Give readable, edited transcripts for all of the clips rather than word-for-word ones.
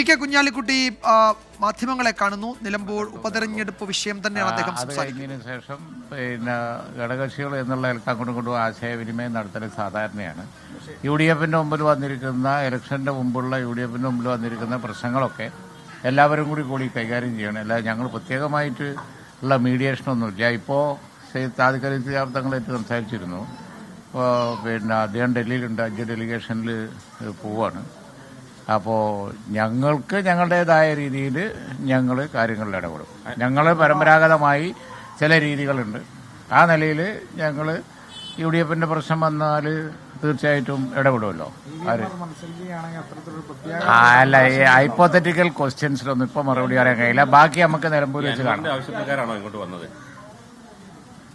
K Kunhalikutty മാധ്യമങ്ങളെ കാണുന്നു. നിലമ്പൂർ ഉപതെരഞ്ഞെടുപ്പ് വിഷയം തന്നെയാണ് അദ്ദേഹം സംസാരിക്കുന്നതിന് ശേഷം പിന്നെ ഘടകകക്ഷികൾ എന്നുള്ള അങ്ങോട്ടും ഇങ്ങോട്ടും ആശയവിനിമയം നടത്തൽ സാധാരണയാണ്. UDF മുമ്പിൽ വന്നിരിക്കുന്ന ഇലക്ഷന്റെ മുമ്പുള്ള UDF മുമ്പിൽ വന്നിരിക്കുന്ന പ്രശ്നങ്ങളൊക്കെ എല്ലാവരും കൂടി കൈകാര്യം ചെയ്യണം. അല്ലാതെ ഞങ്ങൾ പ്രത്യേകമായിട്ട് ഉള്ള മീഡിയേഷനൊന്നുമില്ല. ഇപ്പോൾ താൽക്കാലികങ്ങളായിട്ട് സംസാരിച്ചിരുന്നു. പിന്നെ അദ്ദേഹം ഡൽഹിയിലുണ്ട്, 5 ഡെലിഗേഷനിൽ പോവാണ്. അപ്പോൾ ഞങ്ങൾക്ക് ഞങ്ങളുടേതായ രീതിയിൽ ഞങ്ങൾ കാര്യങ്ങളിൽ ഇടപെടും. ഞങ്ങൾ പരമ്പരാഗതമായി ചില രീതികളുണ്ട്. ആ നിലയിൽ ഞങ്ങൾ UDF പ്രശ്നം വന്നാൽ തീർച്ചയായിട്ടും ഇടപെടുമല്ലോ. അല്ല, ഈ ഹൈപ്പോത്തറ്റിക്കൽ ക്വസ്റ്റ്യൻസിലൊന്നും ഇപ്പം മറുപടി പറയാൻ കഴിയില്ല. ബാക്കി നമുക്ക് നിലമ്പൂർ വെച്ച് കാണാം.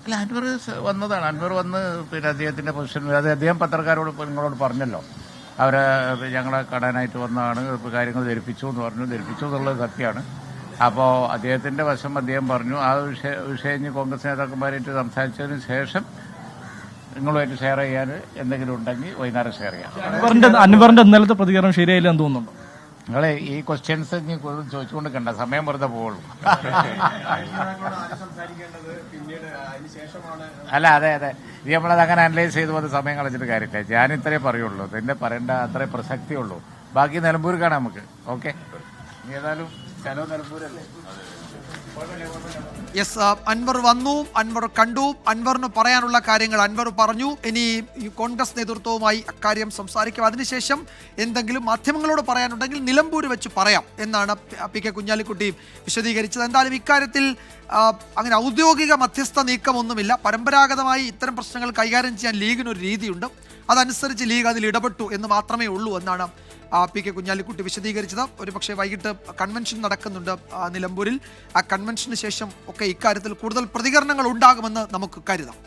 അല്ല, അൻവർ വന്നതാണ്. അൻവർ വന്ന് പിന്നെ അദ്ദേഹത്തിന്റെ പൊസിഷൻ അത് അദ്ദേഹം പത്രക്കാരോട് നിങ്ങളോട് പറഞ്ഞല്ലോ. അവരെ ഞങ്ങളെ കാണാനായിട്ട് വന്നതാണ്, കാര്യങ്ങൾ ധരിപ്പിച്ചു എന്ന് പറഞ്ഞു. ധരിപ്പിച്ചു എന്നുള്ളത് സത്യമാണ്. അപ്പോൾ അദ്ദേഹത്തിന്റെ വശം അദ്ദേഹം പറഞ്ഞു. ആ വിഷയം കോൺഗ്രസ് നേതാക്കന്മാരായിട്ട് സംസാരിച്ചതിന് ശേഷം നിങ്ങളുമായിട്ട് ഷെയർ ചെയ്യാൻ എന്തെങ്കിലും ഉണ്ടെങ്കിൽ വൈകുന്നേരം ഷെയർ ചെയ്യാം. അൻവറിന്റെ ഇന്നലത്തെ പ്രതികരണം ശരിയായില്ല എന്ന് തോന്നുന്നുണ്ടോ? നിങ്ങളെ ഈ ക്വസ്റ്റ്യൻസ് ഇനി ചോദിച്ചുകൊണ്ട് കണ്ട സമയം വെറുതെ പോവുള്ളൂ. അല്ല, അതെ ഇത് നമ്മളത് അങ്ങനെ അനലൈസ് ചെയ്ത് വന്ന് സമയം കളഞ്ഞിട്ട് കാര്യമില്ല. ഞാൻ ഇത്രേ പറയുള്ളൂ. പിന്നെ പറയേണ്ട അത്രേ പ്രസക്തിയുള്ളൂ. ബാക്കി നിലമ്പൂർ കാണാം നമുക്ക്. ഓക്കെ, ഏതായാലും സ്ഥലം നിലമ്പൂരല്ലേ. യെസ്, അൻവർ വന്നു, അൻവർ കണ്ടു, അൻവറിന് പറയാനുള്ള കാര്യങ്ങൾ അൻവർ പറഞ്ഞു. ഇനി കോൺഗ്രസ് നേതൃത്വവുമായി അക്കാര്യം സംസാരിക്കും. അതിനുശേഷം എന്തെങ്കിലും മാധ്യമങ്ങളോട് പറയാനുണ്ടെങ്കിൽ നിലമ്പൂർ വെച്ച് പറയാം എന്നാണ് കെ കുഞ്ഞാലിക്കുട്ടി വിശദീകരിച്ചത്. എന്തായാലും ഇക്കാര്യത്തിൽ അങ്ങനെ ഔദ്യോഗിക മധ്യസ്ഥ നീക്കമൊന്നുമില്ല. പരമ്പരാഗതമായി ഇത്തരം പ്രശ്നങ്ങൾ കൈകാര്യം ചെയ്യാൻ ലീഗിനൊരു രീതിയുണ്ട്. അതനുസരിച്ച് ലീഗ് അതിൽ ഇടപെട്ടു എന്ന് മാത്രമേ ഉള്ളൂ എന്നാണ് കെ കുഞ്ഞാലിക്കുട്ടി വിശദീകരിച്ചത്. ഒരുപക്ഷെ വൈകിട്ട് കൺവെൻഷൻ നടക്കുന്നുണ്ട് നിലമ്പൂരിൽ. ആ കൺവെൻഷന് ശേഷം ഒക്കെ ഇക്കാര്യത്തിൽ കൂടുതൽ പ്രതികരണങ്ങൾ ഉണ്ടാകുമെന്ന് നമുക്ക് കരുതാം.